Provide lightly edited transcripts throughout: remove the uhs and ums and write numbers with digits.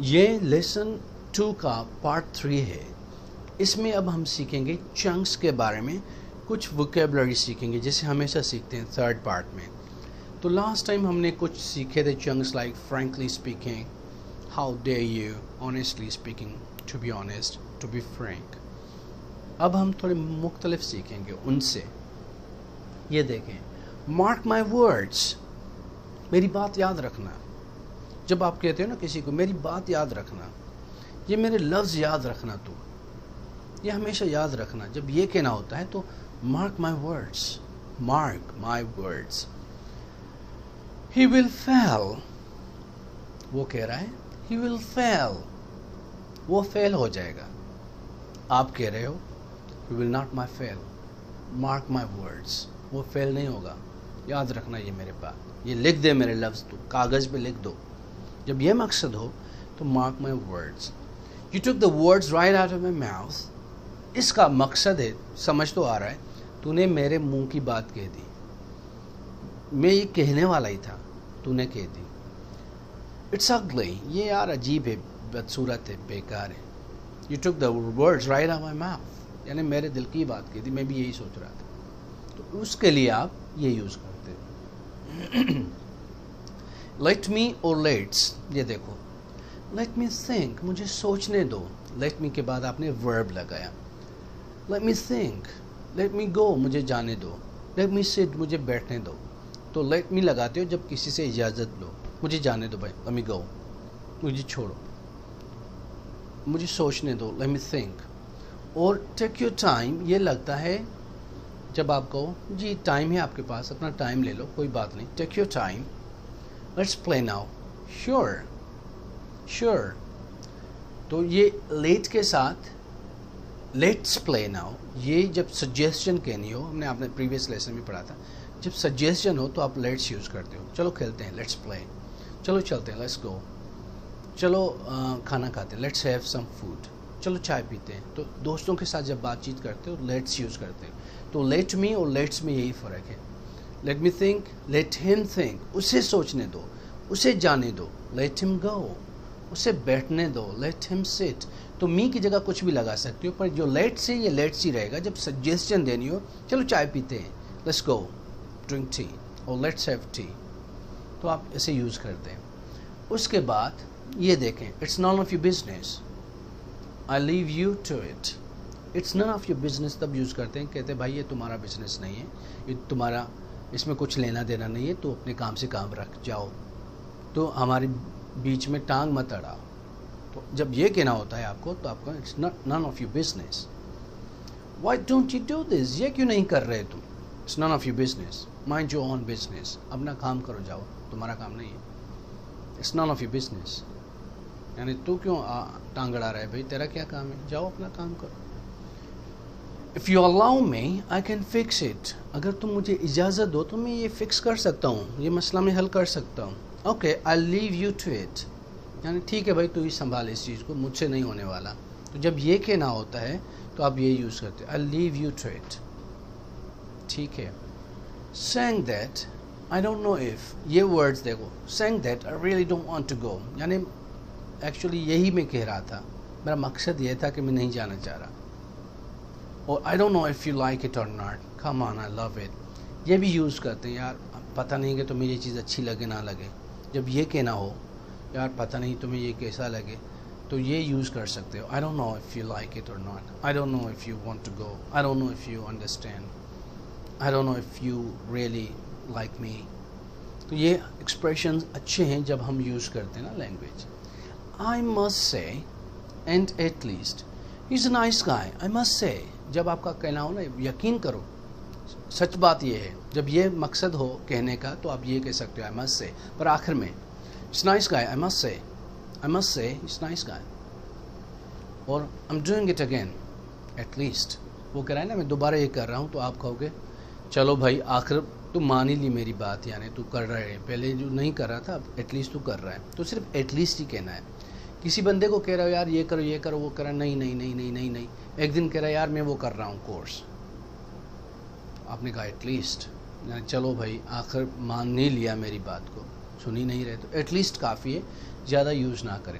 یہ لیسن 2 کا پارٹ 3 ہے. اس میں اب ہم سیکھیں گے چنکس کے بارے میں. کچھ ووکیبلری سیکھیں گے جیسے ہمیشہ سیکھتے ہیں تھرڈ پارٹ میں. تو لاسٹ ٹائم ہم نے کچھ سیکھے تھے chunks like frankly speaking, how dare you, honestly speaking, to be honest, to be frank. اب ہم تھوڑے مختلف سیکھیں گے ان سے. یہ دیکھیں, مارک مائی ورڈس, میری بات یاد رکھنا. جب آپ کہتے ہو نا کسی کو میری بات یاد رکھنا, یہ میرے لفظ یاد رکھنا, تو یہ ہمیشہ یاد رکھنا. جب یہ کہنا ہوتا ہے تو mark my words, mark my words. He will feel, وہ کہہ رہا ہے ہی ول فیل, وہ فیل ہو جائے گا. آپ کہہ رہے ہو he will not my feel, mark my words, وہ فیل نہیں ہوگا. یاد رکھنا یہ میرے پاس, یہ لکھ دے میرے لفظ, تو کاغذ پہ لکھ دو. جب یہ مقصد ہو تو mark my words. You took the words right out of my mouth. اس کا مقصد ہے, سمجھ تو آ رہا ہے, تو نے میرے منہ کی بات کہہ دی. میں یہ کہنے والا ہی تھا, تو نے کہہ دی. اٹس اگلی, یہ یار عجیب ہے, بدصورت ہے, بیکار ہے. You took the words right out my mouth, یعنی میرے دل کی بات کہہ دی, میں بھی یہی سوچ رہا تھا. تو اس کے لیے آپ یہ یوز کرتے ہیں. لیٹ می اور لیٹس, یہ دیکھو, لیٹ می تھنک, مجھے سوچنے دو. لیٹ می کے بعد آپ نے ورب لگایا. Let me think, let me go, مجھے جانے دو. لیٹ می سٹ, مجھے بیٹھنے دو. تو لیٹ می لگاتے ہو جب کسی سے اجازت لو, مجھے جانے دو بھائی, لیٹ می گو, مجھے چھوڑو, مجھے سوچنے دو, لیٹ می تھنک. اور ٹیک یور ٹائم, یہ لگتا ہے جب آپ کہو جی ٹائم ہے آپ کے پاس, اپنا ٹائم لے لو, کوئی بات نہیں. Take your time. Let's play now. Sure, sure. تو یہ لیٹ کے ساتھ لیٹس پلے ناؤ, یہ جب سجیسشن کہنی ہو, ہم نے آپ نے پریویس لیسن میں پڑھا تھا, جب سجیسشن ہو تو آپ لیٹس یوز کرتے ہو. چلو کھیلتے ہیں, لیٹس پلے. چلو چلتے ہیں, لیٹس گو. چلو کھانا کھاتے ہیں, لیٹس ہیو سم فوڈ. چلو چائے پیتے ہیں. تو دوستوں کے ساتھ جب بات چیت کرتے ہو لیٹس یوز کرتے ہیں. تو لیٹ می اور لیٹس میں یہی فرق ہے. لیٹ می تھنک, لیٹ ہم تھنک, اسے سوچنے دو, اسے جانے دو. لیٹ ہم گو, اسے بیٹھنے دو. لیٹ ہم سٹ. تو می کی جگہ کچھ بھی لگا سکتے ہو, پر جو لیٹس ہے یہ لیٹس ہی رہے گا. جب سجیسشن دینی ہو, چلو چائے پیتے ہیں, لیٹس گو ڈرنک ٹی, اور لیٹس ہیو ٹی, تو آپ اسے یوز کرتے ہیں. اس کے بعد یہ دیکھیں, it's none of your business, I leave you to it. It's none of your business تب یوز کرتے ہیں, کہتے ہیں بھائی یہ تمہارا بزنس نہیں ہے, یہ تمہارا, اس میں کچھ لینا دینا نہیں ہے, تو اپنے کام سے کام رکھ جاؤ, تو ہمارے بیچ میں ٹانگ مت اڑاؤ. تو جب یہ کہنا ہوتا ہے آپ کو, تو آپ کو it's none of your business. Why don't you do this, یہ کیوں نہیں کر رہے تم. It's none of your business, mind your own business, اپنا کام کرو جاؤ, تمہارا کام نہیں ہے. It's none of your business, یعنی تو کیوں ٹانگ اڑا رہا ہے بھائی, تیرا کیا کام ہے, جاؤ اپنا کام کرو. If you allow me, I can fix it. اگر تم مجھے اجازت دو تو میں یہ فکس کر سکتا ہوں, یہ مسئلہ میں حل کر سکتا ہوں. Okay, I'll leave you to it. یعنی ٹھیک ہے بھائی, تو ہی سنبھال اس چیز کو, مجھ سے نہیں ہونے والا. تو جب یہ کہنا ہوتا ہے تو آپ یہ یوز کرتے ہیں, I'll leave you to it. ٹھیک ہے. Saying that, I don't know if, یہ words دیکھو, saying that I really don't want to go, یعنی ایکچولی یہی میں کہہ رہا تھا, میرا مقصد یہ تھا کہ میں نہیں جانا چاہ رہا. اور I don't know if you like it or not, come on, I love it. یہ بھی یوز کرتے ہیں, یار پتہ نہیں کہ تمہیں یہ چیز اچھی لگے نہ لگے. جب یہ کہنا ہو, یار پتہ نہیں تمہیں یہ کیسا لگے, تو یہ یوز کر سکتے ہو. I don't know if you like it or not. I don't know if you want to go. I don't know if you understand. I don't know if you really like me. تو یہ expressions اچھے ہیں جب ہم use کرتے ہیں نا language. I must say, and at least, he's a nice guy. I must say. جب آپ کا کہنا ہو نا, یقین کرو, سچ بات یہ ہے, جب یہ مقصد ہو کہنے کا تو آپ یہ کہہ سکتے ہو, I must say. پر آخر میں it's nice guy, I must say. I must say it's nice guy. اور I'm doing it again, at least. وہ کہہ رہا ہے نا میں دوبارہ یہ کر رہا ہوں, تو آپ کہو گے چلو بھائی آخر تو مان ہی لی میری بات, یعنی تو کر رہا ہے, پہلے جو نہیں کر رہا تھا اب ایٹ لیسٹ تو کر رہا ہے. تو صرف ایٹ لیسٹ ہی کہنا ہے. کسی بندے کو کہہ رہا ہو یار یہ کرو یہ کرو, وہ کہہ رہا نہیں نہیں نہیں نہیں نہیں نہیں, ایک دن کہہ رہا یار میں وہ کر رہا ہوں کورس, آپ نے کہا ایٹ لیسٹ, یعنی چلو بھائی آخر مان نہیں لیا میری بات کو, سن ہی نہیں رہے, تو ایٹ لیسٹ کافی ہے, زیادہ یوز نہ کریں.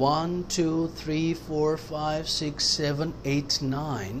1 2 3 4 5 6 7 8 9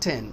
10।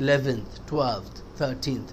11th 12th 13th।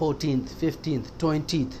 14th 15th 20th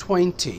20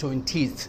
20th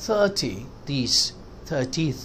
30 30 30th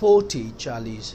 40 40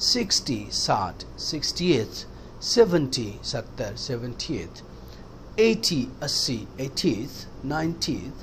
60 60 60th, 70 70 70th, 80 80 80th 90th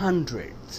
100th,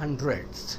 100th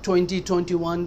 20 21,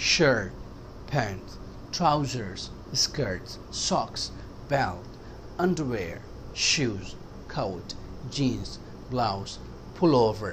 shirt, pants, trousers, skirts, socks, belt, underwear, shoes, coat, jeans, blouse, pullover।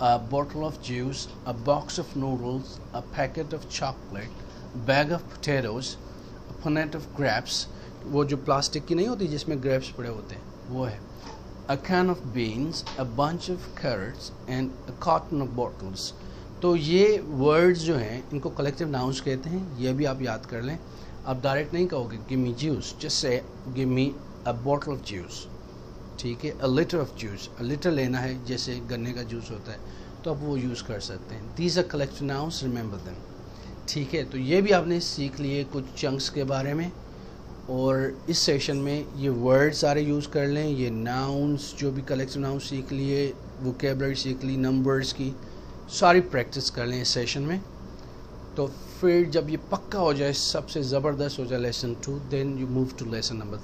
a bottle of juice, a box of noodles, a packet of chocolate, bag of potatoes, punnet of grapes, وہ جو plastic کی نہیں ہوتی جس میں grapes پڑے ہوتے ہیں وہ ہے. A can of beans, a bunch of carrots and a carton of bottles. تو یہ ورڈز جو ہیں ان کو کلیکٹیو ناؤنس کہتے ہیں. یہ بھی آپ یاد کر لیں. آپ ڈائریکٹ نہیں کہو گے give me juice, just say give me a bottle of juice. ٹھیک ہے. a liter of juice, a liter لینا ہے جیسے گنے کا جوس ہوتا ہے تو آپ وہ یوز کر سکتے ہیں. these are collective nouns, remember them. ٹھیک ہے. تو یہ بھی آپ نے سیکھ لیے کچھ چنکس کے بارے میں، اور اس سیشن میں یہ ورڈ سارے یوز کر لیں. یہ ناؤنس جو بھی کلیکٹیو ناؤنس سیکھ لیے، ووکیبلری سیکھ لی، نمبرز کی ساری پریکٹس کر لیں اس سیشن میں. تو پھر جب یہ پکا ہو جائے، سب سے زبردست ہو جائے lesson 2، then you move to lesson number